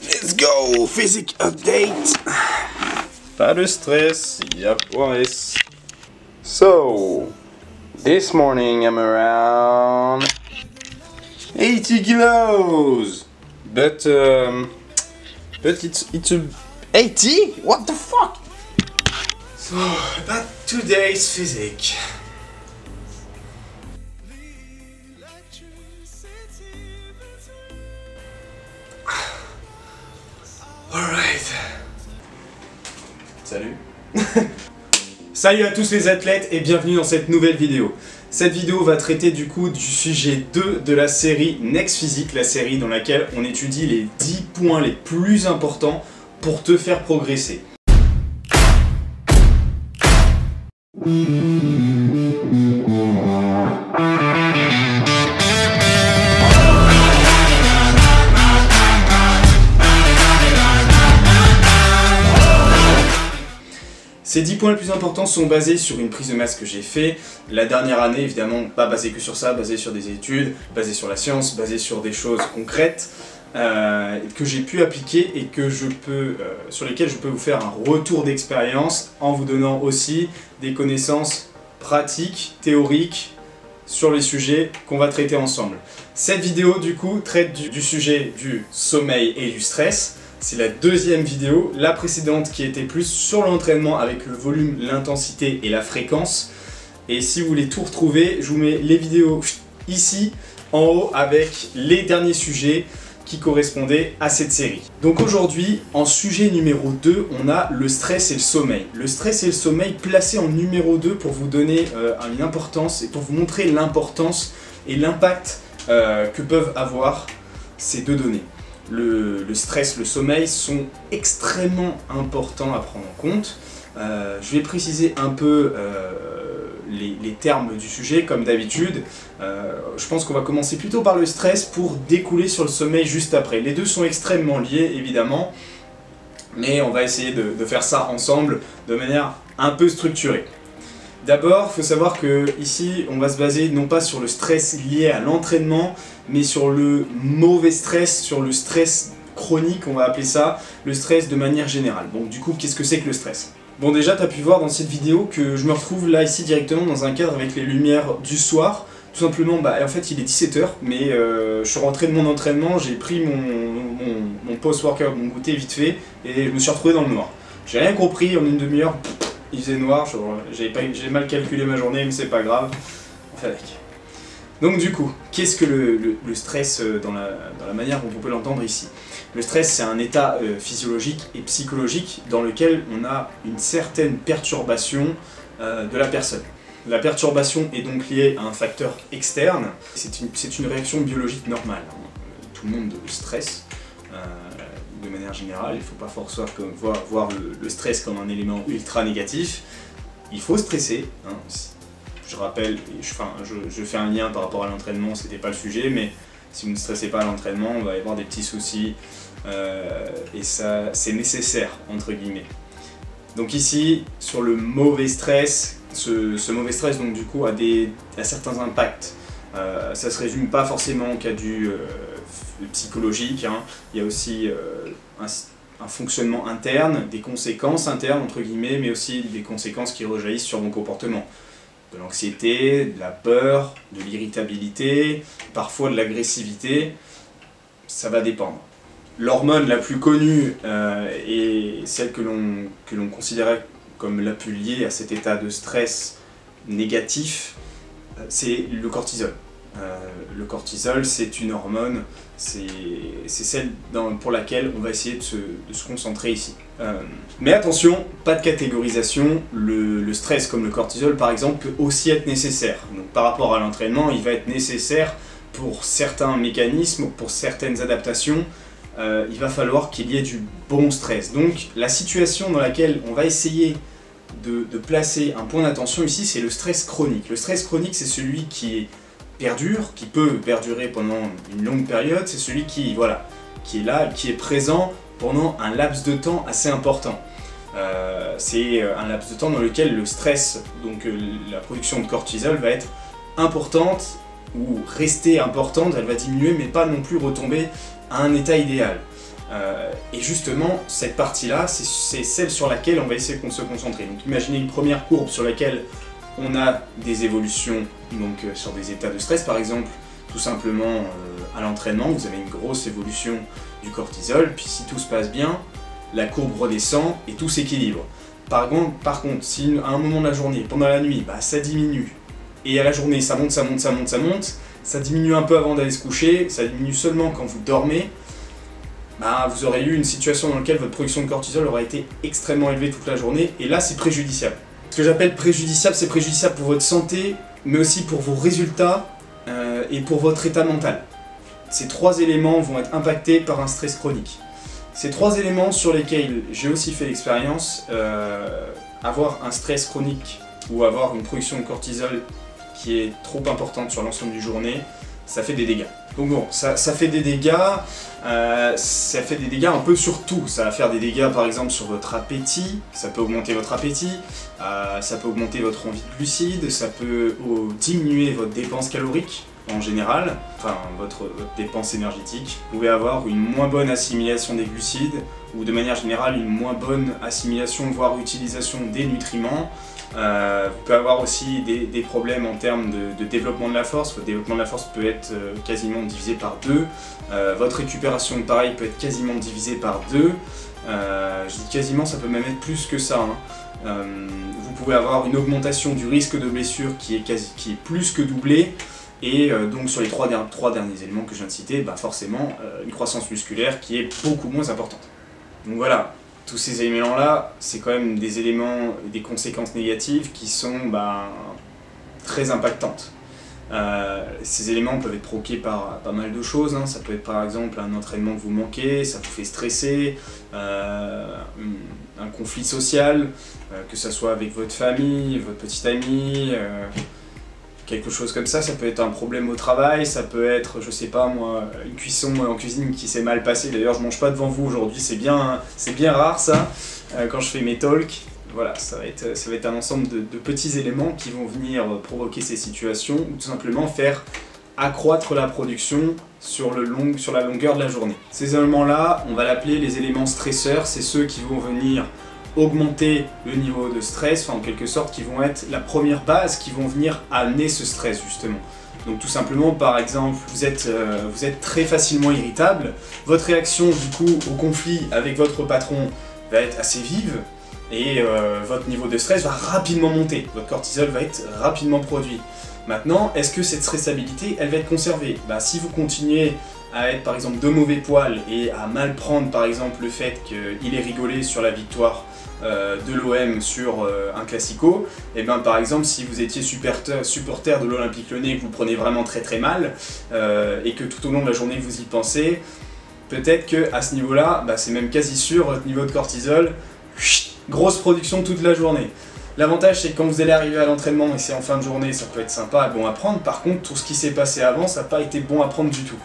Let's go! Physics update! Pas de stress, yep, Waris. So, this morning I'm around 80 kilos! But it's a 80? What the fuck? So, about today's physics. Alright. Salut. Salut à tous les athlètes et bienvenue dans cette nouvelle vidéo. Cette vidéo va traiter du coup du sujet 2 de la série Next Physique, la série dans laquelle on étudie les 10 points les plus importants pour te faire progresser. Ces 10 points les plus importants sont basés sur une prise de masse que j'ai fait la dernière année, évidemment pas basé que sur ça, basé sur des études, basé sur la science, basé sur des choses concrètes que j'ai pu appliquer et que sur lesquelles je peux vous faire un retour d'expérience en vous donnant aussi des connaissances pratiques, théoriques sur les sujets qu'on va traiter ensemble. Cette vidéo du coup traite du sujet du sommeil et du stress. C'est la deuxième vidéo, la précédente qui était plus sur l'entraînement avec le volume, l'intensité et la fréquence. Et si vous voulez tout retrouver, je vous mets les vidéos ici, en haut, avec les derniers sujets qui correspondaient à cette série. Donc aujourd'hui, en sujet numéro 2, on a le stress et le sommeil. Le stress et le sommeil placés en numéro 2 pour vous donner une importance et pour vous montrer l'importance et l'impact que peuvent avoir ces deux données. Le stress, le sommeil sont extrêmement importants à prendre en compte. Je vais préciser un peu les termes du sujet comme d'habitude. Je pense qu'on va commencer plutôt par le stress pour découler sur le sommeil juste après. Les deux sont extrêmement liés évidemment, mais on va essayer de faire ça ensemble de manière un peu structurée. D'abord, il faut savoir que ici, on va se baser non pas sur le stress lié à l'entraînement, mais sur le mauvais stress, sur le stress chronique, on va appeler ça, le stress de manière générale. Bon, du coup, qu'est-ce que c'est que le stress? Bon, déjà, tu as pu voir dans cette vidéo que je me retrouve là, ici, directement dans un cadre avec les lumières du soir. Tout simplement, en fait, il est 17 h, mais je suis rentré de mon entraînement, j'ai pris mon post-workout, mon goûter vite fait, et je me suis retrouvé dans le noir. J'ai rien compris, en une demi-heure, il faisait noir, j'ai mal calculé ma journée, mais c'est pas grave, on fait avec. Donc du coup, qu'est-ce que le stress dans la manière dont on peut l'entendre ici? Le stress, c'est un état physiologique et psychologique dans lequel on a une certaine perturbation de la personne. La perturbation est donc liée à un facteur externe, c'est une réaction biologique normale. Tout le monde stresse. De manière générale, il ne faut pas forcément voir le stress comme un élément ultra négatif. Il faut stresser. Hein. Je rappelle, je fais un lien par rapport à l'entraînement, c'était pas le sujet, mais si vous ne stressez pas à l'entraînement, on va y avoir des petits soucis, et ça, c'est nécessaire, entre guillemets. Donc ici, sur le mauvais stress, ce mauvais stress donc du coup a certains impacts. Ça se résume pas forcément qu'à du psychologique, hein. Il y a aussi un fonctionnement interne, des conséquences internes entre guillemets, mais aussi des conséquences qui rejaillissent sur mon comportement. De l'anxiété, de la peur, de l'irritabilité, parfois de l'agressivité, ça va dépendre. L'hormone la plus connue et celle que l'on considérait comme la plus liée à cet état de stress négatif, c'est le cortisol. Le cortisol, c'est une hormone, c'est celle pour laquelle on va essayer de se concentrer ici. Mais attention, pas de catégorisation, le stress comme le cortisol par exemple peut aussi être nécessaire. Donc par rapport à l'entraînement, il va être nécessaire pour certains mécanismes, pour certaines adaptations, il va falloir qu'il y ait du bon stress. Donc la situation dans laquelle on va essayer de placer un point d'attention ici, c'est le stress chronique. Le stress chronique, c'est celui qui perdure, qui peut perdurer pendant une longue période, c'est celui qui est là, qui est présent pendant un laps de temps assez important. C'est un laps de temps dans lequel le stress, donc la production de cortisol va être importante ou rester importante, elle va diminuer mais pas non plus retomber à un état idéal. Et justement, cette partie-là, c'est celle sur laquelle on va essayer de se concentrer. Donc imaginez une première courbe sur laquelle on a des évolutions, donc sur des états de stress par exemple, tout simplement à l'entraînement, vous avez une grosse évolution du cortisol, puis si tout se passe bien, la courbe redescend et tout s'équilibre. Par contre, si à un moment de la journée, pendant la nuit, ça diminue, et à la journée ça monte, ça monte, ça monte, ça monte, ça diminue un peu avant d'aller se coucher, ça diminue seulement quand vous dormez, vous aurez eu une situation dans laquelle votre production de cortisol aura été extrêmement élevée toute la journée, et là c'est préjudiciable. Ce que j'appelle préjudiciable, c'est préjudiciable pour votre santé, mais aussi pour vos résultats et pour votre état mental. Ces trois éléments vont être impactés par un stress chronique. Ces trois éléments sur lesquels j'ai aussi fait l'expérience, avoir un stress chronique ou avoir une production de cortisol qui est trop importante sur l'ensemble du journée, ça fait des dégâts. Donc bon, ça fait des dégâts, un peu sur tout. Ça va faire des dégâts par exemple sur votre appétit, ça peut augmenter votre appétit, ça peut augmenter votre envie de glucides, ça peut diminuer votre dépense calorique en général, enfin votre dépense énergétique. Vous pouvez avoir une moins bonne assimilation des glucides, ou de manière générale une moins bonne assimilation, voire utilisation des nutriments. Vous pouvez avoir aussi des problèmes en termes de développement de la force. Votre développement de la force peut être quasiment divisé par 2. Votre récupération, pareil, peut être quasiment divisée par 2. Je dis quasiment, ça peut même être plus que ça. Vous pouvez avoir une augmentation du risque de blessure qui est plus que doublée. Et donc sur les trois derniers éléments que je viens de citer, forcément une croissance musculaire qui est beaucoup moins importante. Donc voilà. Tous ces éléments-là, c'est quand même des éléments, des conséquences négatives qui sont très impactantes. Ces éléments peuvent être provoqués par pas mal de choses. Ça peut être par exemple un entraînement que vous manquez, ça vous fait stresser, un conflit social, que ce soit avec votre famille, votre petite amie, quelque chose comme ça. Ça peut être un problème au travail, ça peut être, je sais pas moi, une cuisson en cuisine qui s'est mal passée. D'ailleurs, je mange pas devant vous aujourd'hui, c'est bien rare ça, quand je fais mes talks. Voilà, ça va être un ensemble de petits éléments qui vont venir provoquer ces situations, ou tout simplement faire accroître la production sur la longueur de la journée. Ces éléments-là, on va l'appeler les éléments stresseurs, c'est ceux qui vont venir augmenter le niveau de stress, en quelque sorte, qui vont être la première base, qui vont venir amener ce stress justement. Donc tout simplement, par exemple, vous êtes très facilement irritable, votre réaction du coup au conflit avec votre patron va être assez vive, et votre niveau de stress va rapidement monter, votre cortisol va être rapidement produit. Maintenant, est-ce que cette stressabilité, elle va être conservée? Si vous continuez à être par exemple de mauvais poil et à mal prendre par exemple le fait qu'il ait rigolé sur la victoire de l'OM sur un classico, et par exemple si vous étiez supporter de l'Olympique Lyonnais et que vous prenez vraiment très mal et que tout au long de la journée vous y pensez, peut-être que à ce niveau-là, c'est même quasi sûr, votre niveau de cortisol, grosse production toute la journée. L'avantage c'est que quand vous allez arriver à l'entraînement et c'est en fin de journée, ça peut être sympa et bon à prendre. Par contre, tout ce qui s'est passé avant, ça n'a pas été bon à prendre du tout.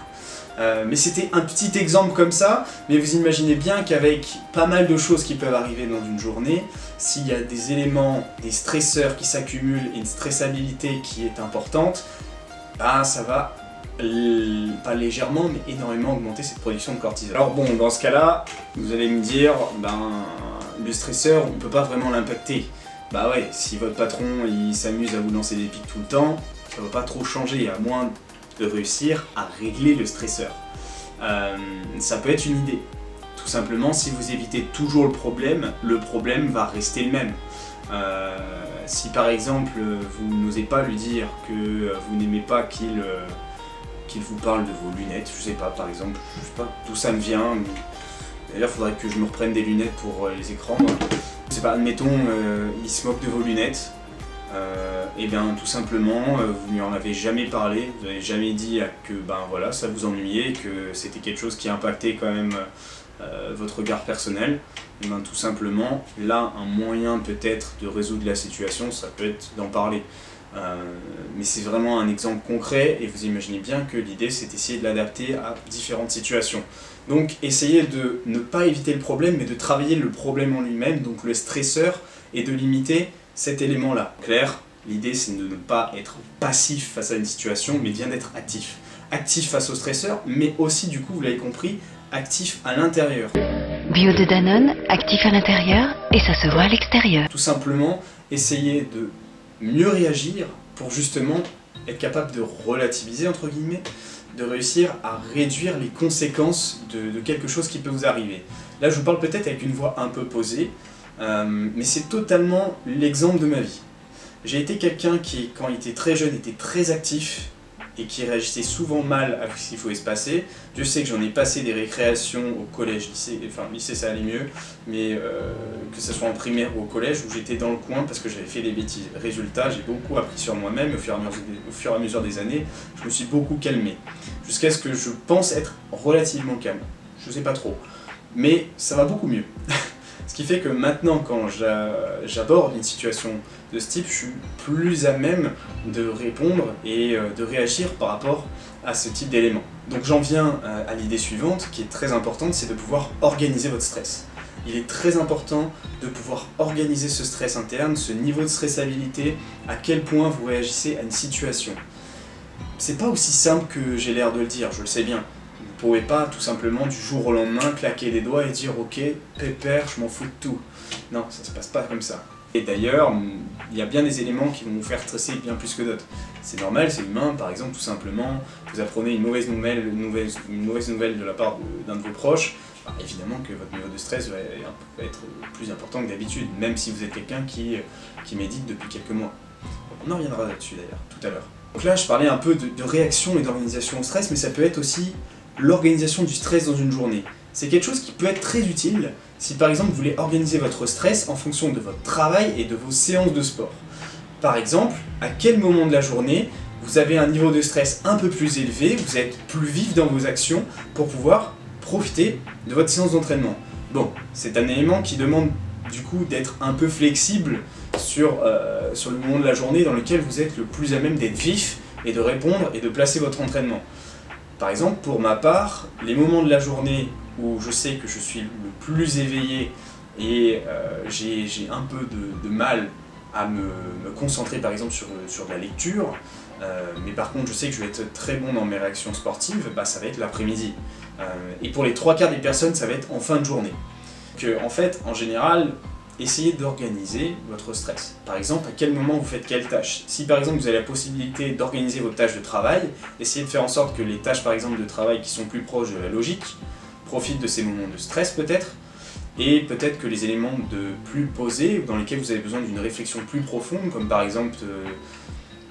Mais c'était un petit exemple comme ça, mais vous imaginez bien qu'avec pas mal de choses qui peuvent arriver dans une journée, s'il y a des éléments, des stresseurs qui s'accumulent et une stressabilité qui est importante, ça va pas légèrement mais énormément augmenter cette production de cortisol. Alors bon, dans ce cas-là, vous allez me dire, le stresseur, on peut pas vraiment l'impacter. Ouais, si votre patron il s'amuse à vous lancer des pics tout le temps, ça va pas trop changer, à moins de réussir à régler le stresseur. Ça peut être une idée. Tout simplement, si vous évitez toujours le problème va rester le même. Si par exemple, vous n'osez pas lui dire que vous n'aimez pas qu'il vous parle de vos lunettes, je sais pas, par exemple, je sais pas d'où ça me vient, d'ailleurs il faudrait que je me reprenne des lunettes pour les écrans. Je sais pas, admettons, il se moque de vos lunettes. Et bien tout simplement, vous lui en avez jamais parlé, vous n'avez jamais dit que voilà, ça vous ennuyait, que c'était quelque chose qui impactait quand même votre regard personnel. Et bien tout simplement, là, un moyen peut-être de résoudre la situation, ça peut être d'en parler. Mais c'est vraiment un exemple concret et vous imaginez bien que l'idée c'est d'essayer de l'adapter à différentes situations. Donc essayez de ne pas éviter le problème mais de travailler le problème en lui-même, donc le stresseur, et de limiter cet élément-là. Clair, l'idée c'est de ne pas être passif face à une situation mais bien d'être actif. Actif face au stresseur mais aussi du coup, vous l'avez compris, actif à l'intérieur. Bio de Danone, actif à l'intérieur et ça se voit à l'extérieur. Tout simplement, essayer de mieux réagir pour justement être capable de relativiser, entre guillemets, de réussir à réduire les conséquences de quelque chose qui peut vous arriver. Là, je vous parle peut-être avec une voix un peu posée, mais c'est totalement l'exemple de ma vie. J'ai été quelqu'un qui, quand il était très jeune, était très actif et qui réagissait souvent mal à ce qu'il pouvait se passer. Je sais que j'en ai passé des récréations au collège, lycée, enfin lycée ça allait mieux, mais que ce soit en primaire ou au collège où j'étais dans le coin parce que j'avais fait des bêtises. Résultat, j'ai beaucoup appris sur moi-même, au fur et à mesure des années, je me suis beaucoup calmé. Jusqu'à ce que je pense être relativement calme. Je sais pas trop, mais ça va beaucoup mieux. Ce qui fait que maintenant, quand j'aborde une situation de ce type, je suis plus à même de répondre et de réagir par rapport à ce type d'éléments. Donc j'en viens à l'idée suivante, qui est très importante, c'est de pouvoir organiser votre stress. Il est très important de pouvoir organiser ce stress interne, ce niveau de stressabilité, à quel point vous réagissez à une situation. C'est pas aussi simple que j'ai l'air de le dire, je le sais bien. Vous pouvez pas tout simplement du jour au lendemain claquer des doigts et dire ok, pépère, je m'en fous de tout. Non, ça se passe pas comme ça. Et d'ailleurs, il y a bien des éléments qui vont vous faire stresser bien plus que d'autres. C'est normal, c'est humain, par exemple, tout simplement, vous apprenez une mauvaise nouvelle de la part d'un de vos proches, bah, évidemment que votre niveau de stress va être plus important que d'habitude, même si vous êtes quelqu'un qui médite depuis quelques mois. On en reviendra là-dessus d'ailleurs, tout à l'heure. Donc là, je parlais un peu de réaction et d'organisation au stress, mais ça peut être aussi l'organisation du stress dans une journée. C'est quelque chose qui peut être très utile si par exemple vous voulez organiser votre stress en fonction de votre travail et de vos séances de sport. Par exemple, à quel moment de la journée vous avez un niveau de stress un peu plus élevé, vous êtes plus vif dans vos actions pour pouvoir profiter de votre séance d'entraînement. Bon, c'est un élément qui demande du coup d'être un peu flexible sur le moment de la journée dans lequel vous êtes le plus à même d'être vif et de répondre et de placer votre entraînement. Par exemple, pour ma part, les moments de la journée où je sais que je suis le plus éveillé et j'ai un peu de mal à me concentrer par exemple sur de la lecture, mais par contre je sais que je vais être très bon dans mes réactions sportives, bah, ça va être l'après-midi. Et pour les 3/4 des personnes, ça va être en fin de journée. En fait, en général, essayez d'organiser votre stress. Par exemple, à quel moment vous faites quelle tâche. Si par exemple vous avez la possibilité d'organiser vos tâches de travail, essayez de faire en sorte que les tâches par exemple de travail qui sont plus proches de la logique profitent de ces moments de stress peut-être, et peut-être que les éléments plus posés, dans lesquels vous avez besoin d'une réflexion plus profonde, comme par exemple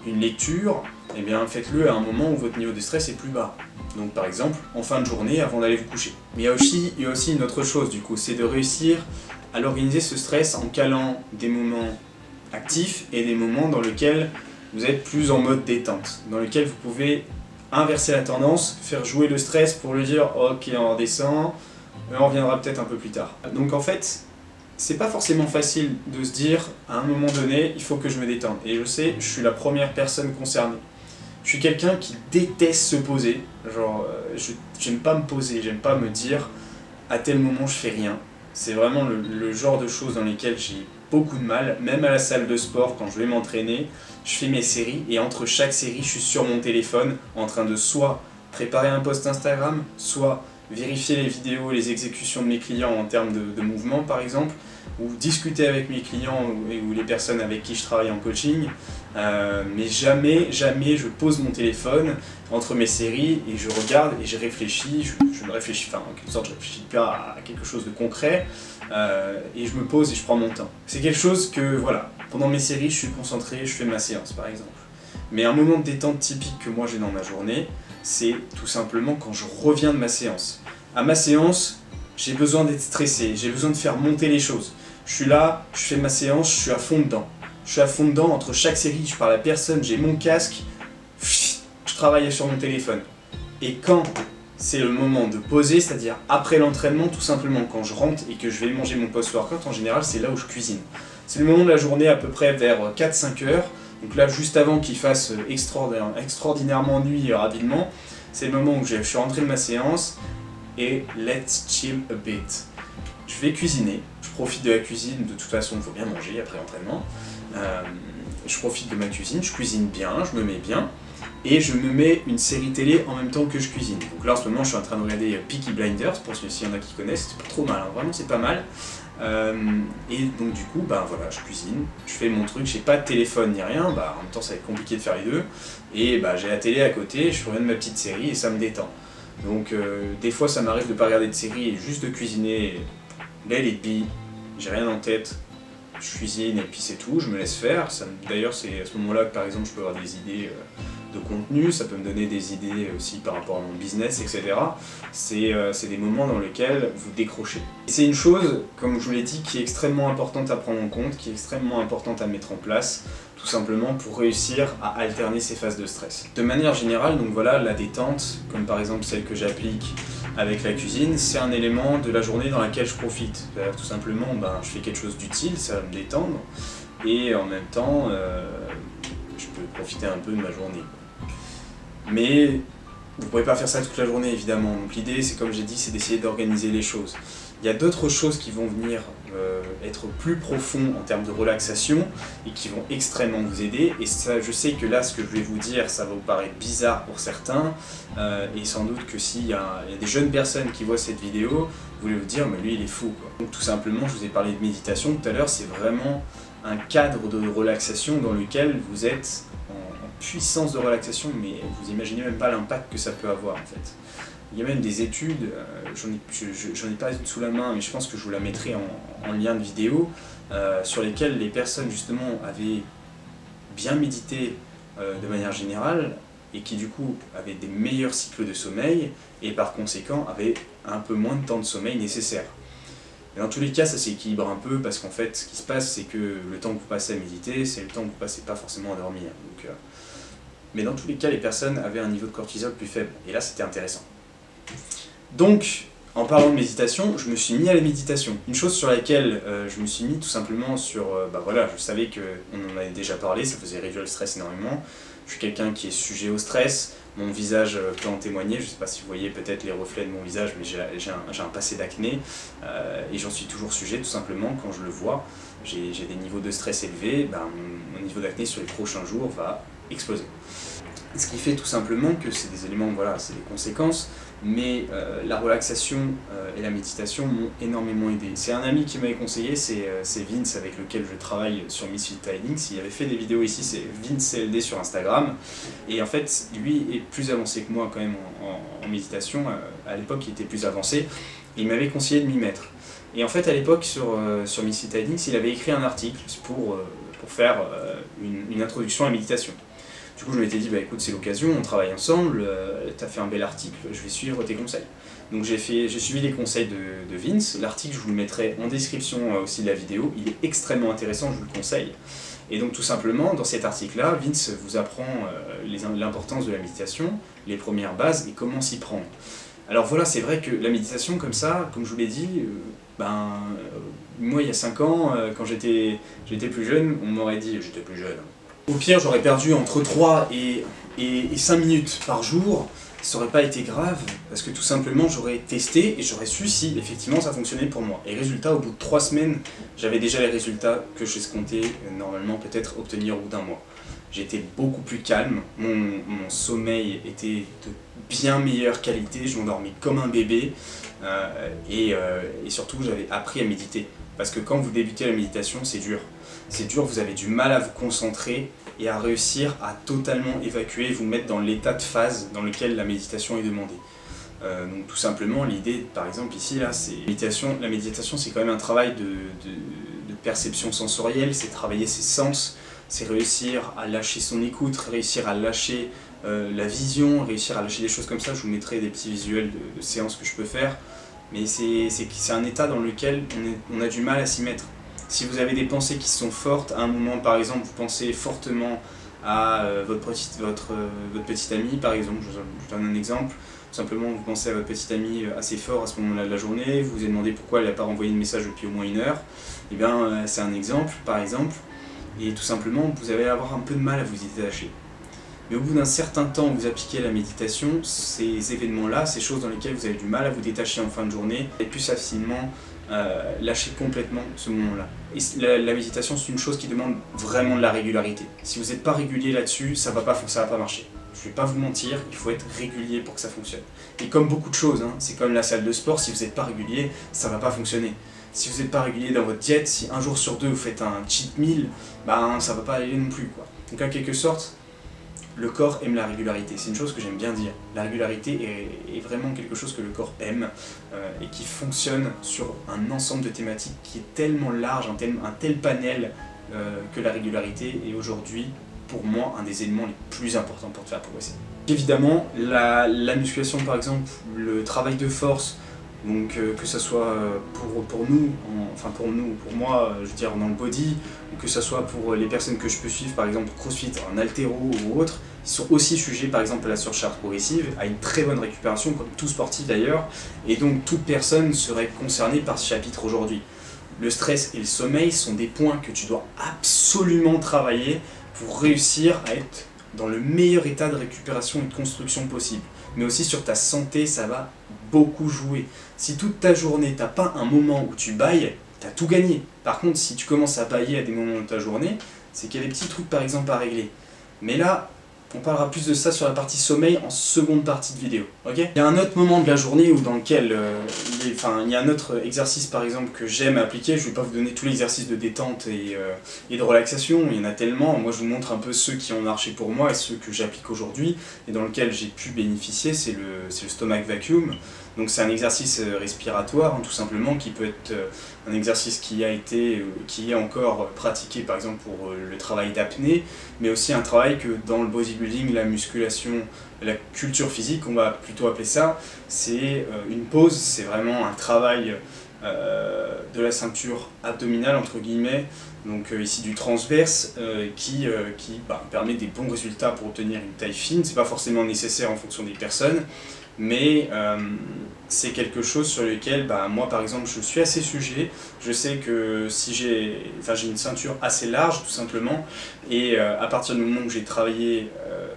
une lecture, eh bien faites-le à un moment où votre niveau de stress est plus bas. Donc par exemple, en fin de journée, avant d'aller vous coucher. Mais il y a aussi une autre chose du coup, c'est de réussir à l'organiser ce stress en calant des moments actifs et des moments dans lesquels vous êtes plus en mode détente, dans lesquels vous pouvez inverser la tendance, faire jouer le stress pour lui dire ok on redescend, on reviendra peut-être un peu plus tard. Donc en fait, c'est pas forcément facile de se dire à un moment donné il faut que je me détende. Et je sais, je suis la première personne concernée. Je suis quelqu'un qui déteste se poser, genre j'aime pas me poser, j'aime pas me dire à tel moment je fais rien. C'est vraiment le genre de choses dans lesquelles j'ai beaucoup de mal, même à la salle de sport quand je vais m'entraîner, je fais mes séries et entre chaque série je suis sur mon téléphone en train de soit préparer un post Instagram, soit vérifier les vidéos, les exécutions de mes clients en termes de mouvement par exemple, ou discuter avec mes clients ou les personnes avec qui je travaille en coaching, mais jamais je pose mon téléphone entre mes séries et je regarde et je réfléchis, je me réfléchis, enfin en quelque sorte je réfléchis pas à quelque chose de concret, et je me pose et je prends mon temps. C'est quelque chose que voilà, pendant mes séries je suis concentré, je fais ma séance par exemple. Mais un moment de détente typique que moi j'ai dans ma journée, c'est tout simplement quand je reviens de ma séance. À ma séance, j'ai besoin d'être stressé, j'ai besoin de faire monter les choses. Je suis là, je fais ma séance, je suis à fond dedans. Je suis à fond dedans, entre chaque série, je parle à personne, j'ai mon casque, je travaille sur mon téléphone. Et quand c'est le moment de poser, c'est-à-dire après l'entraînement, tout simplement quand je rentre et que je vais manger mon post-workout, en général c'est là où je cuisine. C'est le moment de la journée à peu près vers 4-5 heures, donc là juste avant qu'il fasse extraordinairement nuit rapidement, c'est le moment où je suis rentré de ma séance et let's chill a bit. Je vais cuisiner, je profite de la cuisine, de toute façon il faut bien manger après l'entraînement. Je profite de ma cuisine, je cuisine bien, je me mets bien. et je me mets une série télé en même temps que je cuisine. Donc là en ce moment je suis en train de regarder Peaky Blinders, pour ceux s'il y en a qui connaissent, c'est pas trop mal, hein, vraiment c'est pas mal. Et donc du coup, bah voilà, je cuisine, je fais mon truc, j'ai pas de téléphone ni rien, bah en même temps ça va être compliqué de faire les deux, et bah j'ai la télé à côté, je regarde ma petite série et ça me détend. Donc des fois ça m'arrive de pas regarder de série et juste de cuisiner, let it be, j'ai rien en tête, je cuisine et puis c'est tout, je me laisse faire. D'ailleurs c'est à ce moment-là que par exemple je peux avoir des idées de contenu, ça peut me donner des idées aussi par rapport à mon business, etc. C'est des moments dans lesquels vous décrochez. C'est une chose, comme je vous l'ai dit, qui est extrêmement importante à prendre en compte, qui est extrêmement importante à mettre en place, tout simplement pour réussir à alterner ces phases de stress. De manière générale, donc voilà, la détente, comme par exemple celle que j'applique avec la cuisine, c'est un élément de la journée dans laquelle je profite. Tout simplement, je fais quelque chose d'utile, ça va me détendre, et en même temps, je peux profiter un peu de ma journée. Mais vous ne pouvez pas faire ça toute la journée, évidemment. Donc l'idée, c'est comme j'ai dit, c'est d'essayer d'organiser les choses. Il y a d'autres choses qui vont venir être plus profonds en termes de relaxation et qui vont extrêmement vous aider. Et ça, je sais que là, ce que je vais vous dire, ça va vous paraître bizarre pour certains. Et sans doute que s'il y a des jeunes personnes qui voient cette vidéo, vous allez vous dire, mais lui, il est fou, quoi. Donc tout simplement, je vous ai parlé de méditation tout à l'heure, c'est vraiment un cadre de relaxation dans lequel vous êtes en puissance de relaxation, mais vous imaginez même pas l'impact que ça peut avoir, en fait. Il y a même des études, j'en ai pas une sous la main, mais je pense que je vous la mettrai en lien de vidéo, sur lesquelles les personnes justement avaient bien médité de manière générale, et qui du coup avaient des meilleurs cycles de sommeil, et par conséquent avaient un peu moins de temps de sommeil nécessaire. Et dans tous les cas, ça s'équilibre un peu, parce qu'en fait, ce qui se passe, c'est que le temps que vous passez à méditer, c'est le temps que vous passez pas forcément à dormir. Donc, mais dans tous les cas, les personnes avaient un niveau de cortisol plus faible, et là c'était intéressant. Donc, en parlant de méditation, je me suis mis à la méditation. Une chose sur laquelle je me suis mis tout simplement sur... voilà, je savais qu'on en avait déjà parlé, ça faisait réduire le stress énormément. Je suis quelqu'un qui est sujet au stress, mon visage peut en témoigner, je ne sais pas si vous voyez peut-être les reflets de mon visage, mais j'ai un passé d'acné, et j'en suis toujours sujet tout simplement quand je le vois. J'ai des niveaux de stress élevés, mon niveau d'acné sur les prochains jours va exploser. Ce qui fait tout simplement que c'est des éléments, voilà, c'est des conséquences, mais la relaxation et la méditation m'ont énormément aidé. C'est un ami qui m'avait conseillé, c'est Vince avec lequel je travaille sur Misfit Tidings. Il avait fait des vidéos ici, c'est Vince CLD sur Instagram, et en fait lui est plus avancé que moi quand même en méditation. À l'époque il était plus avancé, et il m'avait conseillé de m'y mettre. Et en fait à l'époque sur Misfit Tidings, il avait écrit un article pour faire une introduction à la méditation. Du coup, je m'étais dit, écoute, c'est l'occasion, on travaille ensemble, tu as fait un bel article, je vais suivre tes conseils. Donc j'ai suivi les conseils de Vince, l'article je vous le mettrai en description aussi de la vidéo, il est extrêmement intéressant, je vous le conseille. Et donc tout simplement, dans cet article-là, Vince vous apprend l'importance de la méditation, les premières bases et comment s'y prendre. Alors voilà, c'est vrai que la méditation comme ça, comme je vous l'ai dit, moi il y a 5 ans, quand j'étais plus jeune, on m'aurait dit, j'étais plus jeune, au pire, j'aurais perdu entre 3 et 5 minutes par jour, ça n'aurait pas été grave, parce que tout simplement j'aurais testé et j'aurais su si effectivement ça fonctionnait pour moi. Et résultat, au bout de 3 semaines, j'avais déjà les résultats que j'escomptais normalement peut-être obtenir au bout d'un mois. J'étais beaucoup plus calme, mon sommeil était de bien meilleure qualité, je m'endormais comme un bébé, et surtout j'avais appris à méditer. Parce que quand vous débutez la méditation, c'est dur. C'est dur, vous avez du mal à vous concentrer et à réussir à totalement évacuer, vous mettre dans l'état de phase dans lequel la méditation est demandée. Donc tout simplement, l'idée, par exemple ici, là, c'est la méditation, c'est quand même un travail de perception sensorielle, c'est travailler ses sens, c'est réussir à lâcher son écoute, réussir à lâcher la vision, réussir à lâcher des choses comme ça. Je vous mettrai des petits visuels de séances que je peux faire, mais c'est un état dans lequel on a du mal à s'y mettre. Si vous avez des pensées qui sont fortes, à un moment par exemple, vous pensez fortement à votre petite amie, par exemple, je donne un exemple, tout simplement vous pensez à votre petite amie assez fort à ce moment-là de la journée, vous vous demandez pourquoi elle n'a pas renvoyé de message depuis au moins 1 heure, et bien c'est un exemple, par exemple, et tout simplement vous allez avoir un peu de mal à vous y détacher. Mais au bout d'un certain temps où vous appliquez la méditation, ces événements-là, ces choses dans lesquelles vous avez du mal à vous détacher en fin de journée, et plus facilement lâcher complètement ce moment-là. Et la méditation, c'est une chose qui demande vraiment de la régularité. Si vous n'êtes pas régulier là-dessus, ça va pas marcher. Je vais pas vous mentir, il faut être régulier pour que ça fonctionne. Et comme beaucoup de choses, hein, c'est comme la salle de sport, si vous n'êtes pas régulier, ça va pas fonctionner. Si vous n'êtes pas régulier dans votre diète, si un jour sur deux vous faites un cheat meal, ben ça va pas aller non plus, quoi. Donc en quelque sorte, le corps aime la régularité. C'est une chose que j'aime bien dire. La régularité est vraiment quelque chose que le corps aime et qui fonctionne sur un ensemble de thématiques qui est tellement large, un tel panel que la régularité est aujourd'hui, pour moi, un des éléments les plus importants pour te faire progresser. Évidemment, la musculation par exemple, le travail de force, donc que ce soit pour nous, pour moi, je veux dire dans le body, ou que ce soit pour les personnes que je peux suivre, par exemple CrossFit, en haltéro ou autre, ils sont aussi sujets par exemple à la surcharge progressive, à une très bonne récupération, comme tout sportif d'ailleurs, et donc toute personne serait concernée par ce chapitre aujourd'hui. Le stress et le sommeil sont des points que tu dois absolument travailler pour réussir à être dans le meilleur état de récupération et de construction possible. Mais aussi sur ta santé, ça va beaucoup jouer. Si toute ta journée, t'as pas un moment où tu bailles, t'as tout gagné. Par contre, si tu commences à bailler à des moments de ta journée, c'est qu'il y a des petits trucs par exemple à régler. Mais là, on parlera plus de ça sur la partie sommeil en seconde partie de vidéo. Okay, il y a un autre moment de la journée où dans lequel il y a un autre exercice par exemple que j'aime appliquer. Je ne vais pas vous donner tous les exercices de détente et de relaxation, il y en a tellement. Moi je vous montre un peu ceux qui ont marché pour moi et ceux que j'applique aujourd'hui et dans lequel j'ai pu bénéficier, c'est le stomach vacuum. Donc c'est un exercice respiratoire hein, tout simplement, qui peut être un exercice qui est encore pratiqué par exemple pour le travail d'apnée, mais aussi un travail que dans le bodybuilding, la musculation, la culture physique, on va plutôt appeler ça, c'est une pause, c'est vraiment un travail de la ceinture abdominale entre guillemets, donc ici du transverse, qui permet des bons résultats pour obtenir une taille fine. C'est pas forcément nécessaire en fonction des personnes, mais c'est quelque chose sur lequel moi par exemple je suis assez sujet. Je sais que si j'ai une ceinture assez large tout simplement, et à partir du moment où j'ai travaillé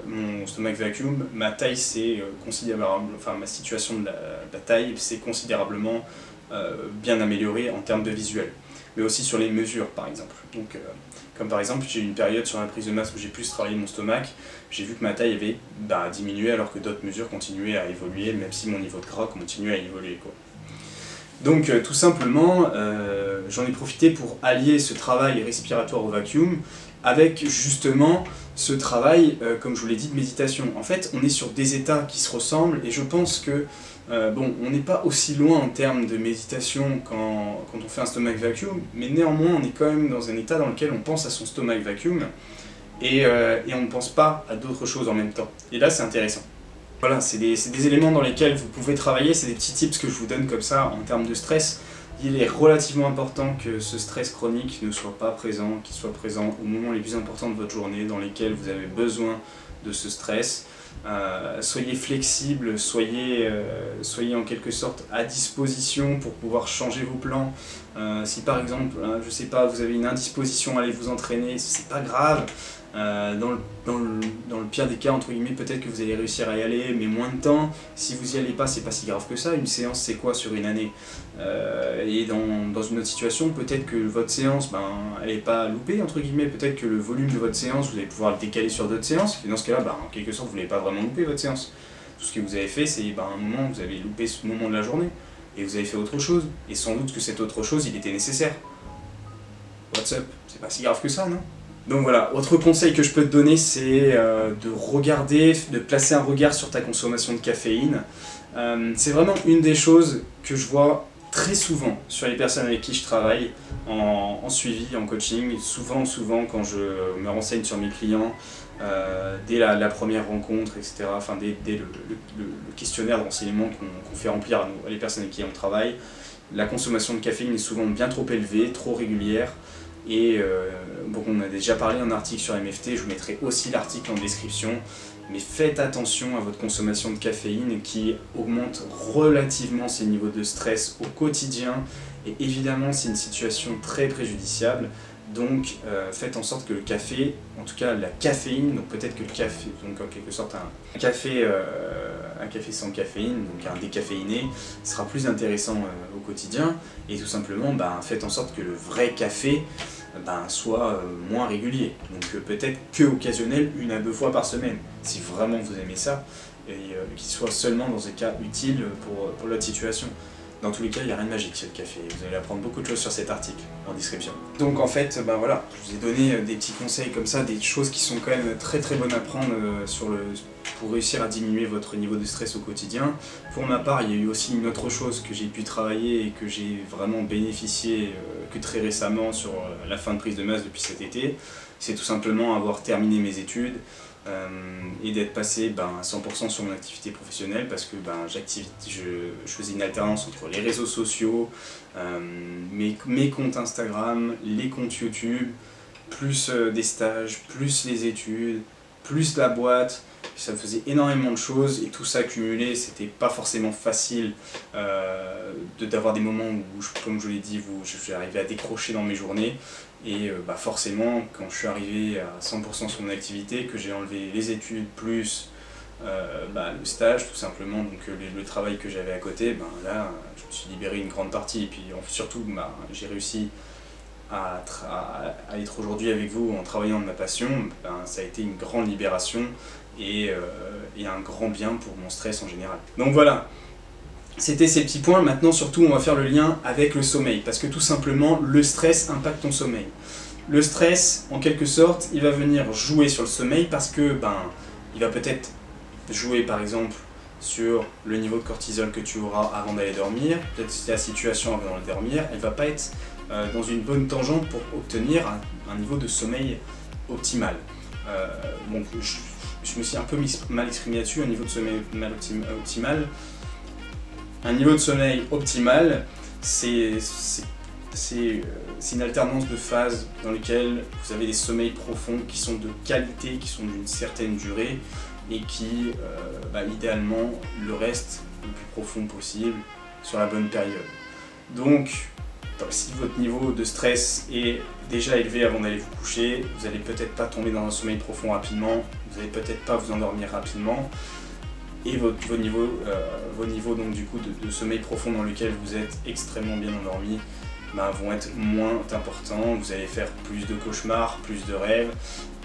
mon stomach vacuum, ma taille s'est considérablement, ma situation de la taille s'est considérablement bien améliorée en termes de visuel, mais aussi sur les mesures par exemple. Donc comme par exemple, j'ai eu une période sur la prise de masse où j'ai plus travaillé mon stomac, j'ai vu que ma taille avait diminué alors que d'autres mesures continuaient à évoluer, même si mon niveau de gras continuait à évoluer, quoi. Donc tout simplement, j'en ai profité pour allier ce travail respiratoire au vacuum avec justement ce travail, comme je vous l'ai dit, de méditation. En fait, on est sur des états qui se ressemblent et je pense que on n'est pas aussi loin en termes de méditation quand on fait un stomach vacuum, mais néanmoins on est quand même dans un état dans lequel on pense à son stomach vacuum et on ne pense pas à d'autres choses en même temps. Et là c'est intéressant. Voilà, c'est des éléments dans lesquels vous pouvez travailler, c'est des petits tips que je vous donne comme ça en termes de stress. Il est relativement important que ce stress chronique ne soit pas présent, qu'il soit présent au moment les plus importants de votre journée dans lesquels vous avez besoin de ce stress. Soyez flexible, soyez en quelque sorte à disposition pour pouvoir changer vos plans. Si par exemple, je sais pas, vous avez une indisposition à aller vous entraîner, c'est pas grave. Dans le pire des cas, entre guillemets, peut-être que vous allez réussir à y aller, mais moins de temps. Si vous y allez pas, c'est pas si grave que ça. Une séance, c'est quoi sur une année? Et dans une autre situation, peut-être que votre séance, elle n'est pas loupée, entre guillemets. Peut-être que le volume de votre séance, vous allez pouvoir le décaler sur d'autres séances. Et dans ce cas-là, en quelque sorte, vous n'avez pas vraiment loupé votre séance. Tout ce que vous avez fait, c'est un moment, vous avez loupé ce moment de la journée. Et vous avez fait autre chose. Et sans doute que cette autre chose, il était nécessaire. What's up? C'est pas si grave que ça, non? Donc voilà, autre conseil que je peux te donner, c'est de placer un regard sur ta consommation de caféine. C'est vraiment une des choses que je vois très souvent sur les personnes avec qui je travaille en suivi, en coaching. Souvent quand je me renseigne sur mes clients, dès la première rencontre, etc., dès le questionnaire de renseignement qu'on fait remplir à les personnes avec qui on travaille, la consommation de caféine est souvent bien trop élevée, trop régulière. Et on a déjà parlé en article sur MFT, je vous mettrai aussi l'article en description, mais faites attention à votre consommation de caféine qui augmente relativement ses niveaux de stress au quotidien, et évidemment c'est une situation très préjudiciable, donc faites en sorte que le café, en tout cas la caféine, donc peut-être que le café, donc en quelque sorte un café sans caféine, donc un décaféiné, sera plus intéressant au quotidien, et tout simplement faites en sorte que le vrai café soit moins régulier. Donc peut-être que occasionnel, 1 à 2 fois par semaine, si vraiment vous aimez ça, et qu'il soit seulement dans des cas utiles pour votre situation. Dans tous les cas, il n'y a rien de magique chez le café. Vous allez apprendre beaucoup de choses sur cet article en description. Donc en fait, voilà, je vous ai donné des petits conseils comme ça, des choses qui sont quand même très très bonnes à prendre pour réussir à diminuer votre niveau de stress au quotidien. Pour ma part, il y a eu aussi une autre chose que j'ai pu travailler et que j'ai vraiment bénéficié que très récemment sur la fin de prise de masse depuis cet été. C'est tout simplement avoir terminé mes études et d'être passé à 100% sur mon activité professionnelle parce que je faisais une alternance entre les réseaux sociaux, mes comptes Instagram, les comptes YouTube, plus des stages, plus les études, plus la boîte. Ça faisait énormément de choses et tout ça cumulé, c'était pas forcément facile d'avoir des moments où, comme je vous l'ai dit, je suis arrivé à décrocher dans mes journées. Et forcément, quand je suis arrivé à 100% sur mon activité, que j'ai enlevé les études plus le stage tout simplement, donc le travail que j'avais à côté, là je me suis libéré une grande partie. Et puis surtout, j'ai réussi à être aujourd'hui avec vous en travaillant de ma passion. Ça a été une grande libération et un grand bien pour mon stress en général. Donc voilà. C'était ces petits points. Maintenant, surtout, on va faire le lien avec le sommeil, parce que tout simplement, le stress impacte ton sommeil. Le stress, en quelque sorte, il va venir jouer sur le sommeil parce que, il va peut-être jouer, par exemple, sur le niveau de cortisol que tu auras avant d'aller dormir. Peut-être si la situation avant d'aller dormir, elle ne va pas être dans une bonne tangente pour obtenir un niveau de sommeil optimal. Je me suis un peu mal exprimé là-dessus, un niveau de sommeil optimal. Un niveau de sommeil optimal, c'est une alternance de phases dans lesquelles vous avez des sommeils profonds qui sont de qualité, qui sont d'une certaine durée et qui, idéalement, le reste le plus profond possible sur la bonne période. Donc, si votre niveau de stress est déjà élevé avant d'aller vous coucher, vous n'allez peut-être pas tomber dans un sommeil profond rapidement, vous n'allez peut-être pas vous endormir rapidement. Et vos niveaux donc, du coup, de sommeil profond dans lequel vous êtes extrêmement bien endormi vont être moins importants, vous allez faire plus de cauchemars, plus de rêves,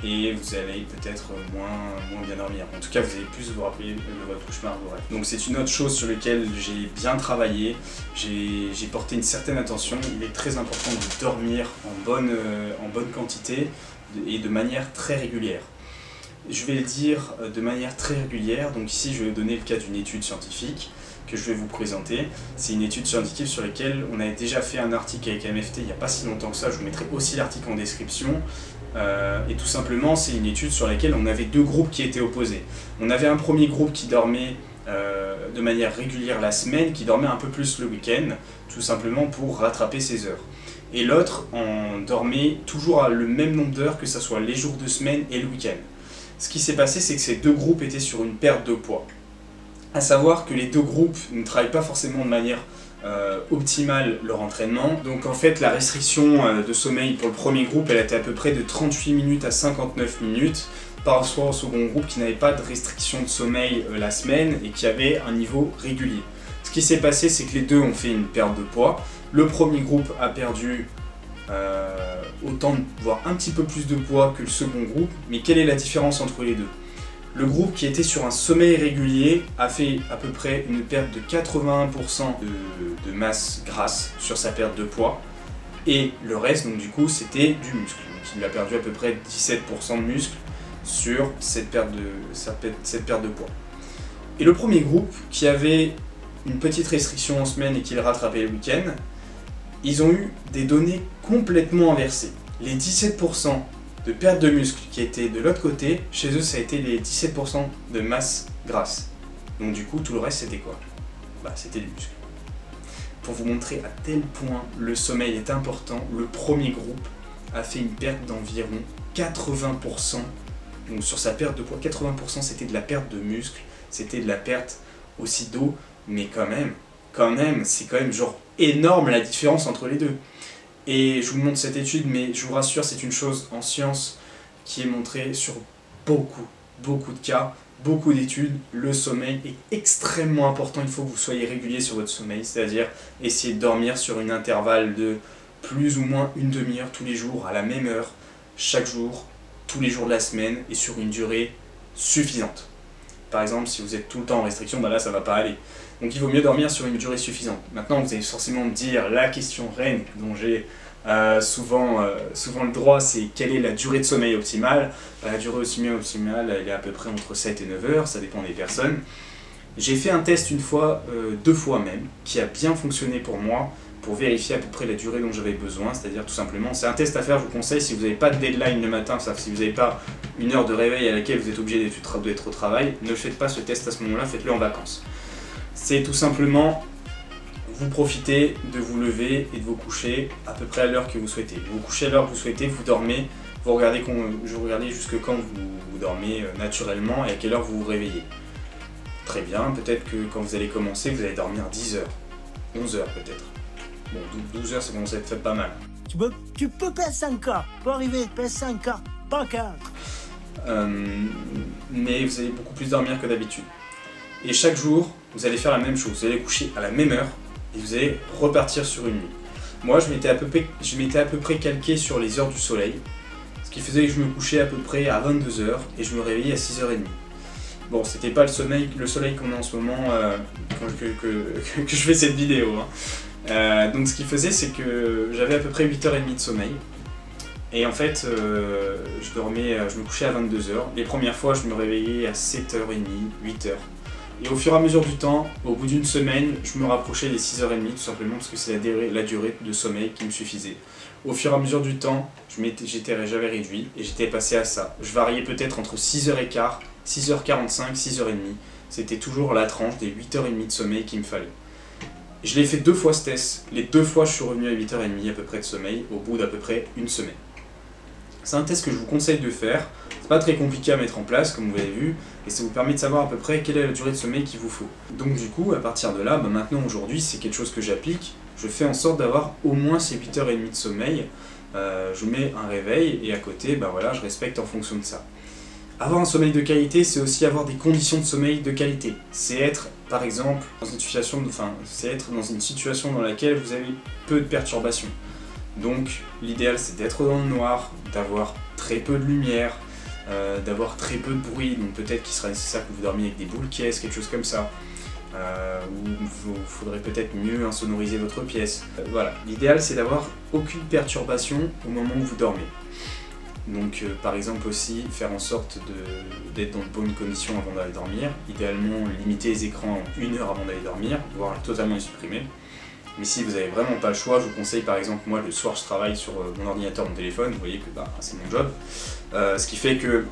et vous allez peut-être moins bien dormir. En tout cas, vous allez plus vous rappeler de votre cauchemar, de vos rêves. Donc c'est une autre chose sur laquelle j'ai bien travaillé, j'ai porté une certaine attention. Il est très important de dormir en bonne quantité et de manière très régulière. Je vais le dire de manière très régulière, donc ici je vais donner le cas d'une étude scientifique que je vais vous présenter. C'est une étude scientifique sur laquelle on a déjà fait un article avec MFT il n'y a pas si longtemps que ça, je vous mettrai aussi l'article en description. Et tout simplement c'est une étude sur laquelle on avait deux groupes qui étaient opposés. On avait un premier groupe qui dormait de manière régulière la semaine, qui dormait un peu plus le week-end, tout simplement pour rattraper ses heures. Et l'autre en dormait toujours le même nombre d'heures, que ce soit les jours de semaine et le week-end. Ce qui s'est passé, c'est que ces deux groupes étaient sur une perte de poids. À savoir que les deux groupes ne travaillent pas forcément de manière optimale leur entraînement. Donc en fait, la restriction de sommeil pour le premier groupe, elle était à peu près de 38 minutes à 59 minutes, par rapport au second groupe qui n'avait pas de restriction de sommeil la semaine et qui avait un niveau régulier. Ce qui s'est passé, c'est que les deux ont fait une perte de poids. Le premier groupe a perdu autant, voire un petit peu plus de poids que le second groupe, mais quelle est la différence entre les deux? Le groupe qui était sur un sommeil régulier a fait à peu près une perte de 81% de masse grasse sur sa perte de poids, et le reste, donc du coup, c'était du muscle. Donc il a perdu à peu près 17% de muscle sur cette perte de poids. Et le premier groupe, qui avait une petite restriction en semaine et qui le rattrapait le week-end, ils ont eu des données complètement inversées. Les 17% de perte de muscle qui étaient de l'autre côté, chez eux ça a été les 17% de masse grasse. Donc du coup tout le reste c'était quoi? C'était du muscle. Pour vous montrer à tel point le sommeil est important, le premier groupe a fait une perte d'environ 80%. Donc sur sa perte de poids, 80% c'était de la perte de muscle, c'était de la perte aussi d'eau, mais quand même, c'est quand même genre énorme la différence entre les deux. Et je vous montre cette étude, mais je vous rassure, c'est une chose en science qui est montrée sur beaucoup de cas, beaucoup d'études. Le sommeil est extrêmement important, il faut que vous soyez régulier sur votre sommeil, c'est-à-dire essayer de dormir sur un intervalle de plus ou moins une demi-heure tous les jours, à la même heure, chaque jour, tous les jours de la semaine et sur une durée suffisante. Par exemple, si vous êtes tout le temps en restriction, bah là ça va pas aller. Donc il vaut mieux dormir sur une durée suffisante. Maintenant vous allez forcément me dire, la question reine dont j'ai souvent le droit, c'est quelle est la durée de sommeil optimale. La durée de sommeil optimale, elle est à peu près entre 7 et 9 heures, ça dépend des personnes. J'ai fait un test une fois, 2 fois même, qui a bien fonctionné pour moi, pour vérifier à peu près la durée dont j'avais besoin, c'est-à-dire tout simplement, c'est un test à faire, je vous conseille, si vous n'avez pas de deadline le matin, si vous n'avez pas une heure de réveil à laquelle vous êtes obligé d'être au travail, ne faites pas ce test à ce moment-là, faites-le en vacances. C'est tout simplement, vous profitez de vous lever et de vous coucher à peu près à l'heure que vous souhaitez. Vous couchez à l'heure que vous souhaitez, vous dormez, vous regardez jusque quand vous dormez naturellement et à quelle heure vous vous réveillez. Très bien, peut-être que quand vous allez commencer, vous allez dormir 10 heures, 11 heures peut-être. Bon, 12 heures, ça commence à être fait pas mal. Tu peux passer encore, pour arriver, passer encore, pas encore. Mais vous allez beaucoup plus dormir que d'habitude. Et chaque jour, vous allez faire la même chose. Vous allez coucher à la même heure et vous allez repartir sur une nuit. Moi, je m'étais à peu près calqué sur les heures du soleil, ce qui faisait que je me couchais à peu près à 22 h et je me réveillais à 6h30. Bon, c'était pas le soleil qu'on a en ce moment que je fais cette vidéo. Hein. Donc ce qu'il faisait, c'est que j'avais à peu près 8h30 de sommeil. Et en fait, je me couchais à 22 h. Les premières fois, je me réveillais à 7h30, 8h. Et au fur et à mesure du temps, au bout d'une semaine, je me rapprochais des 6h30, tout simplement parce que c'est la durée de sommeil qui me suffisait. Au fur et à mesure du temps, j'avais réduit et j'étais passé à ça. Je variais peut-être entre 6h15, 6h45, 6h30. C'était toujours la tranche des 8h30 de sommeil qu'il me fallait. Je l'ai fait 2 fois ce test. Les 2 fois, je suis revenu à 8h30 à peu près de sommeil, au bout d'à peu près une semaine. C'est un test que je vous conseille de faire. C'est pas très compliqué à mettre en place, comme vous avez vu, et ça vous permet de savoir à peu près quelle est la durée de sommeil qu'il vous faut. Donc du coup, à partir de là, maintenant aujourd'hui, c'est quelque chose que j'applique. Je fais en sorte d'avoir au moins ces 8h30 de sommeil. Je mets un réveil et à côté, voilà, je respecte en fonction de ça. Avoir un sommeil de qualité, c'est aussi avoir des conditions de sommeil de qualité. C'est être, par exemple, dans une situation dans laquelle vous avez peu de perturbations. Donc, l'idéal, c'est d'être dans le noir, d'avoir très peu de lumière, d'avoir très peu de bruit. Donc, peut-être qu'il sera nécessaire que vous dormiez avec des boules caisses, quelque chose comme ça. Ou il faudrait peut-être mieux insonoriser votre pièce. Voilà, l'idéal, c'est d'avoir aucune perturbation au moment où vous dormez. Donc par exemple aussi faire en sorte d'être dans de bonnes conditions avant d'aller dormir, idéalement limiter les écrans 1 heure avant d'aller dormir, voire totalement les supprimer. Mais si vous n'avez vraiment pas le choix, je vous conseille par exemple, moi le soir je travaille sur mon ordinateur, mon téléphone, vous voyez que c'est mon job, ce qui fait que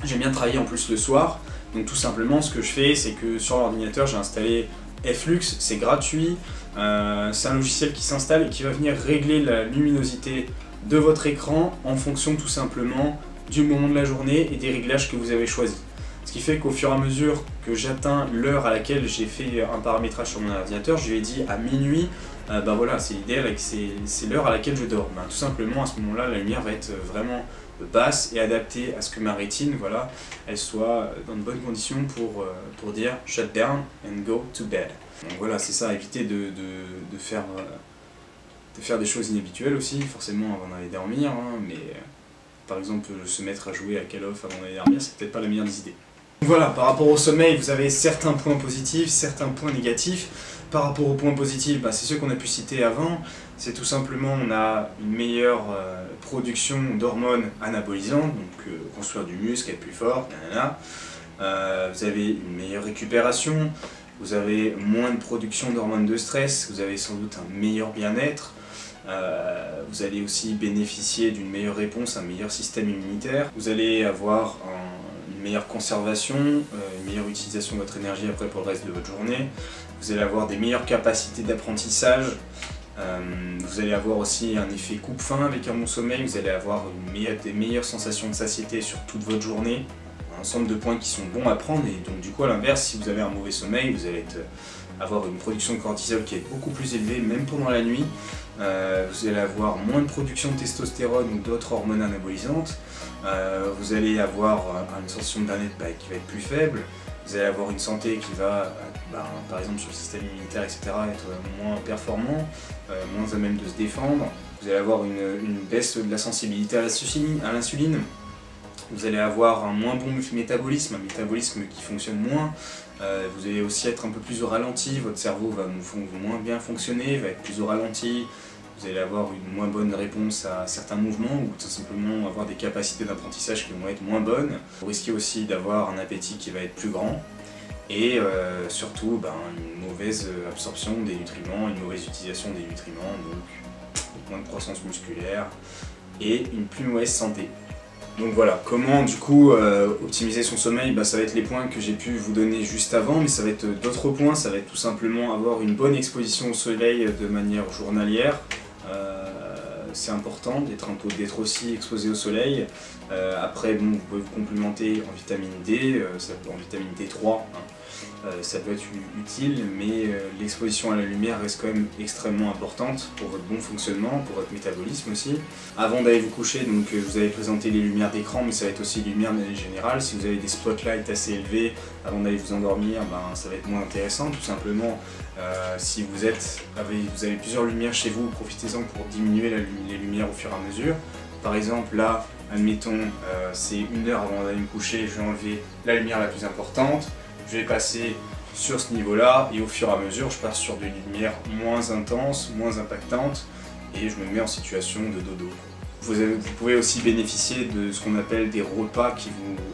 j'aime bien travailler en plus le soir, donc tout simplement ce que je fais c'est que sur l'ordinateur j'ai installé Flux, c'est gratuit, c'est un logiciel qui s'installe et qui va venir régler la luminosité de votre écran en fonction tout simplement du moment de la journée et des réglages que vous avez choisis. Ce qui fait qu'au fur et à mesure que j'atteins l'heure à laquelle j'ai fait un paramétrage sur mon ordinateur, je lui ai dit à minuit, voilà, c'est l'idéal, c'est l'heure à laquelle je dors. Tout simplement à ce moment-là, la lumière va être vraiment basse et adaptée à ce que ma rétine, voilà, elle soit dans de bonnes conditions pour dire shut down and go to bed. Donc voilà, c'est ça, éviter de faire des choses inhabituelles aussi, forcément avant d'aller dormir, mais par exemple se mettre à jouer à Call of avant d'aller dormir, c'est peut-être pas la meilleure des idées. Voilà, par rapport au sommeil, vous avez certains points positifs, certains points négatifs. Par rapport aux points positifs, c'est ceux qu'on a pu citer avant, c'est tout simplement on a une meilleure production d'hormones anabolisantes, donc construire du muscle, être plus fort, nanana. Vous avez une meilleure récupération, vous avez moins de production d'hormones de stress, vous avez sans doute un meilleur bien-être. Vous allez aussi bénéficier d'une meilleure réponse, un meilleur système immunitaire. Vous allez avoir une meilleure conservation, une meilleure utilisation de votre énergie après pour le reste de votre journée. Vous allez avoir des meilleures capacités d'apprentissage. Vous allez avoir aussi un effet coupe-faim avec un bon sommeil. Vous allez avoir des meilleures sensations de satiété sur toute votre journée. Un ensemble de points qui sont bons à prendre et donc du coup à l'inverse, si vous avez un mauvais sommeil, vous allez avoir une production de cortisol qui est beaucoup plus élevée même pendant la nuit. Vous allez avoir moins de production de testostérone ou d'autres hormones anabolisantes. Vous allez avoir une sensation de bien-être qui va être plus faible. Vous allez avoir une santé qui va, par exemple sur le système immunitaire, etc., être moins performant, moins à même de se défendre. vous allez avoir une baisse de la sensibilité à l'insuline, vous allez avoir un moins bon métabolisme, un métabolisme qui fonctionne moins, vous allez aussi être un peu plus au ralenti, votre cerveau va moins bien fonctionner, va être plus au ralenti, vous allez avoir une moins bonne réponse à certains mouvements ou tout simplement avoir des capacités d'apprentissage qui vont être moins bonnes. Vous risquez aussi d'avoir un appétit qui va être plus grand et surtout une mauvaise absorption des nutriments, une mauvaise utilisation des nutriments, donc moins de croissance musculaire et une plus mauvaise santé. Donc voilà, comment du coup optimiser son sommeil, ça va être les points que j'ai pu vous donner juste avant, mais ça va être d'autres points, ça va être tout simplement avoir une bonne exposition au soleil de manière journalière. C'est important d'être aussi exposé au soleil. Après, vous pouvez vous complémenter en vitamine D, en vitamine D3, ça peut être utile, mais l'exposition à la lumière reste quand même extrêmement importante pour votre bon fonctionnement, pour votre métabolisme aussi. Avant d'aller vous coucher, donc, vous allez présenter les lumières d'écran, mais ça va être aussi les lumières de manière générale. Si vous avez des spotlights assez élevés avant d'aller vous endormir, ça va être moins intéressant, tout simplement. Si vous avez plusieurs lumières chez vous, profitez-en pour diminuer les lumières au fur et à mesure. Par exemple, là, admettons, c'est 1 heure avant d'aller me coucher, je vais enlever la lumière la plus importante. Je vais passer sur ce niveau-là et au fur et à mesure, je passe sur des lumières moins intenses, moins impactantes et je me mets en situation de dodo. Vous pouvez aussi bénéficier de ce qu'on appelle des repas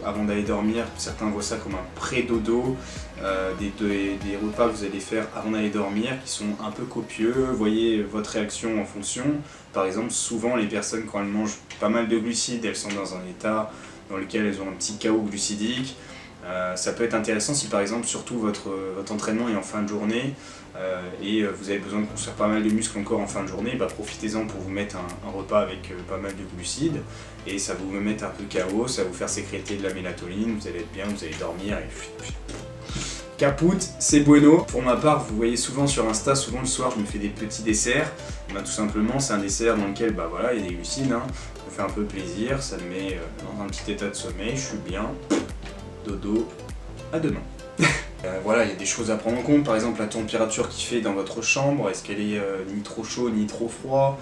avant d'aller dormir. Certains voient ça comme un pré-dodo, des repas que vous allez faire avant d'aller dormir qui sont un peu copieux. Voyez votre réaction en fonction. Par exemple, souvent les personnes quand elles mangent pas mal de glucides, elles sont dans un état dans lequel elles ont un petit chaos glucidique. Ça peut être intéressant si par exemple surtout votre entraînement est en fin de journée et vous avez besoin de construire pas mal de muscles encore en fin de journée, profitez-en pour vous mettre un repas avec pas mal de glucides et ça va vous mettre un peu KO, ça va vous faire sécréter de la mélatonine, vous allez être bien, vous allez dormir et caput, c'est bueno. Pour ma part, vous voyez souvent sur Insta, souvent le soir je me fais des petits desserts. Tout simplement c'est un dessert dans lequel voilà, il y a des glucides, ça me fait un peu plaisir, ça me met dans un petit état de sommeil, je suis bien. Dodo, à demain. Voilà, il y a des choses à prendre en compte, par exemple la température qu'il fait dans votre chambre, est-ce qu'elle est ni trop chaud ni trop froid,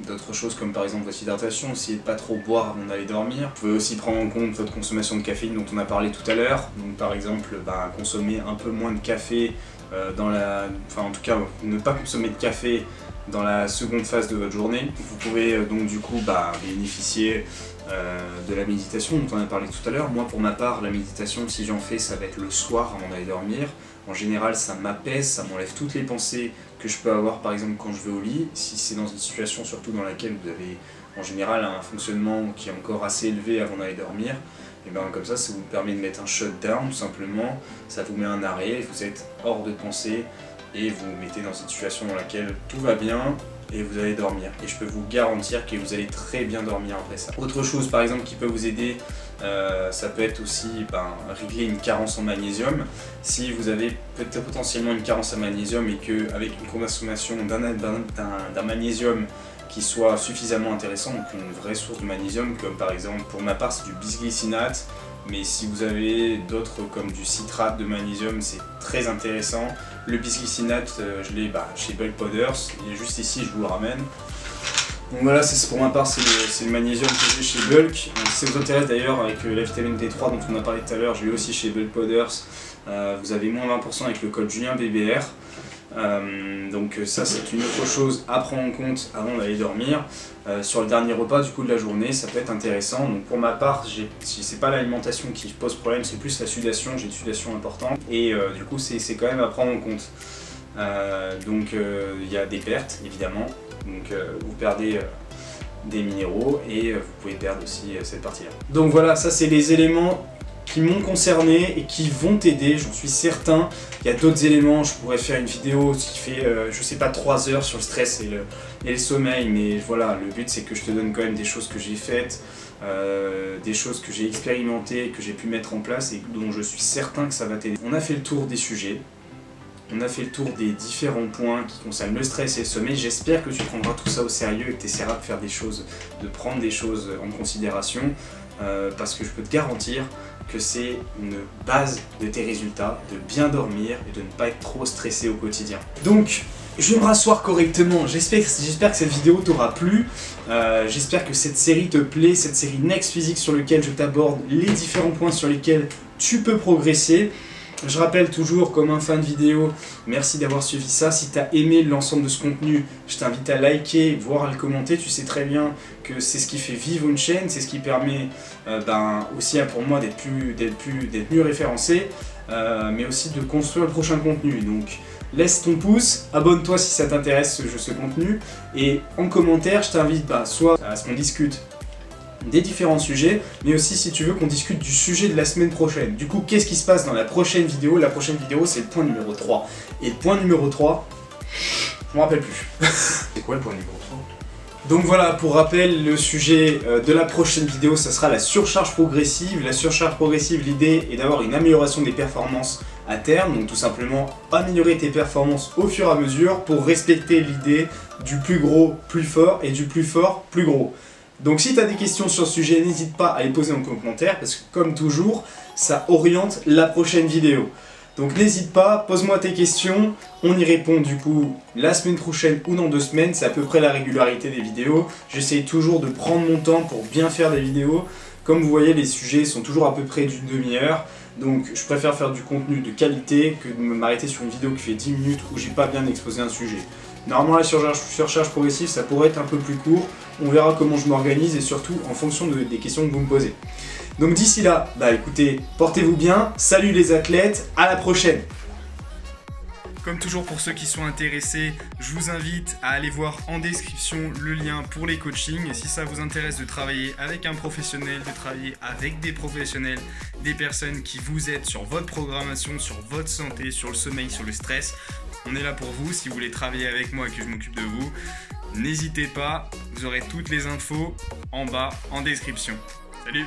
d'autres choses comme par exemple votre hydratation, essayez de pas trop boire avant d'aller dormir. Vous pouvez aussi prendre en compte votre consommation de caféine dont on a parlé tout à l'heure, donc par exemple consommer un peu moins de café en tout cas ne pas consommer de café dans la seconde phase de votre journée. Vous pouvez donc du coup bénéficier de la méditation dont on a parlé tout à l'heure. Moi pour ma part, la méditation, si j'en fais, ça va être le soir avant d'aller dormir. En général ça m'apaise, ça m'enlève toutes les pensées que je peux avoir par exemple quand je vais au lit. Si c'est dans une situation surtout dans laquelle vous avez en général un fonctionnement qui est encore assez élevé avant d'aller dormir, et comme ça vous permet de mettre un shutdown tout simplement, ça vous met un arrêt, vous êtes hors de pensée et vous vous mettez dans une situation dans laquelle tout va bien et vous allez dormir. Et je peux vous garantir que vous allez très bien dormir après ça. Autre chose par exemple qui peut vous aider, ça peut être aussi régler une carence en magnésium. Si vous avez peut-être potentiellement une carence en magnésium et qu'avec une consommation d'un magnésium qui soit suffisamment intéressant, donc une vraie source de magnésium, comme par exemple pour ma part c'est du bisglycinate, mais si vous avez d'autres comme du citrate de magnésium, c'est très intéressant. Le bisglycinate, je l'ai chez Bulk Powders, il est juste ici, je vous le ramène. Donc voilà, pour ma part, c'est le magnésium que j'ai chez Bulk. Si ça vous intéresse d'ailleurs, avec la vitamine D3 dont on a parlé tout à l'heure, je l'ai aussi chez Bulk Powders. Vous avez moins 20% avec le code JulienBBR. Donc ça c'est une autre chose à prendre en compte avant d'aller dormir. Sur le dernier repas du coup de la journée, ça peut être intéressant. Donc pour ma part, c'est pas l'alimentation qui pose problème, c'est plus la sudation, j'ai une sudation importante et du coup c'est quand même à prendre en compte. Donc il y a des pertes évidemment, donc vous perdez des minéraux et vous pouvez perdre aussi cette partie-là. Donc voilà, ça c'est les éléments qui m'ont concerné et qui vont t'aider, j'en suis certain. Il y a d'autres éléments, je pourrais faire une vidéo qui fait, je sais pas, 3 heures sur le stress et le sommeil, mais voilà, le but c'est que je te donne quand même des choses que j'ai faites, des choses que j'ai expérimentées, que j'ai pu mettre en place et dont je suis certain que ça va t'aider. On a fait le tour des sujets, on a fait le tour des différents points qui concernent le stress et le sommeil. J'espère que tu prendras tout ça au sérieux et que tu essaieras de faire des choses, de prendre des choses en considération, parce que je peux te garantir que c'est une base de tes résultats, de bien dormir et de ne pas être trop stressé au quotidien. Donc, je vais me rasseoir correctement. J'espère que cette vidéo t'aura plu. J'espère que cette série te plaît, cette série Next Physique sur laquelle je t'aborde les différents points sur lesquels tu peux progresser. Je rappelle toujours, comme un fan vidéo, merci d'avoir suivi ça. Si tu as aimé l'ensemble de ce contenu, je t'invite à liker, voire à le commenter. Tu sais très bien que c'est ce qui fait vivre une chaîne, c'est ce qui permet aussi pour moi d'être mieux référencé, mais aussi de construire le prochain contenu. Donc laisse ton pouce, abonne-toi si ça t'intéresse ce contenu, et en commentaire, je t'invite soit à ce qu'on discute des différents sujets, mais aussi si tu veux qu'on discute du sujet de la semaine prochaine. Du coup, qu'est-ce qui se passe dans la prochaine vidéo? La prochaine vidéo, c'est le point numéro 3. Et le point numéro 3, je me rappelle plus. C'est quoi le point numéro 3? Donc voilà, pour rappel, le sujet de la prochaine vidéo, ça sera la surcharge progressive. La surcharge progressive, l'idée est d'avoir une amélioration des performances à terme, donc tout simplement améliorer tes performances au fur et à mesure pour respecter l'idée du plus gros plus fort et du plus fort plus gros. Donc si tu as des questions sur ce sujet, n'hésite pas à les poser en commentaire, parce que comme toujours, ça oriente la prochaine vidéo. Donc n'hésite pas, pose-moi tes questions, on y répond du coup la semaine prochaine ou dans 2 semaines, c'est à peu près la régularité des vidéos. J'essaye toujours de prendre mon temps pour bien faire des vidéos. Comme vous voyez, les sujets sont toujours à peu près d'une demi-heure, donc je préfère faire du contenu de qualité que de m'arrêter sur une vidéo qui fait 10 minutes où j'ai pas bien exposé un sujet. Normalement la surcharge progressive ça pourrait être un peu plus court, on verra comment je m'organise et surtout en fonction des questions que vous me posez. Donc d'ici là, écoutez, portez-vous bien, salut les athlètes, à la prochaine! Comme toujours pour ceux qui sont intéressés, je vous invite à aller voir en description le lien pour les coachings. Et si ça vous intéresse de travailler avec un professionnel, de travailler avec des professionnels, des personnes qui vous aident sur votre programmation, sur votre santé, sur le sommeil, sur le stress, on est là pour vous. Si vous voulez travailler avec moi et que je m'occupe de vous, n'hésitez pas, vous aurez toutes les infos en bas en description. Salut!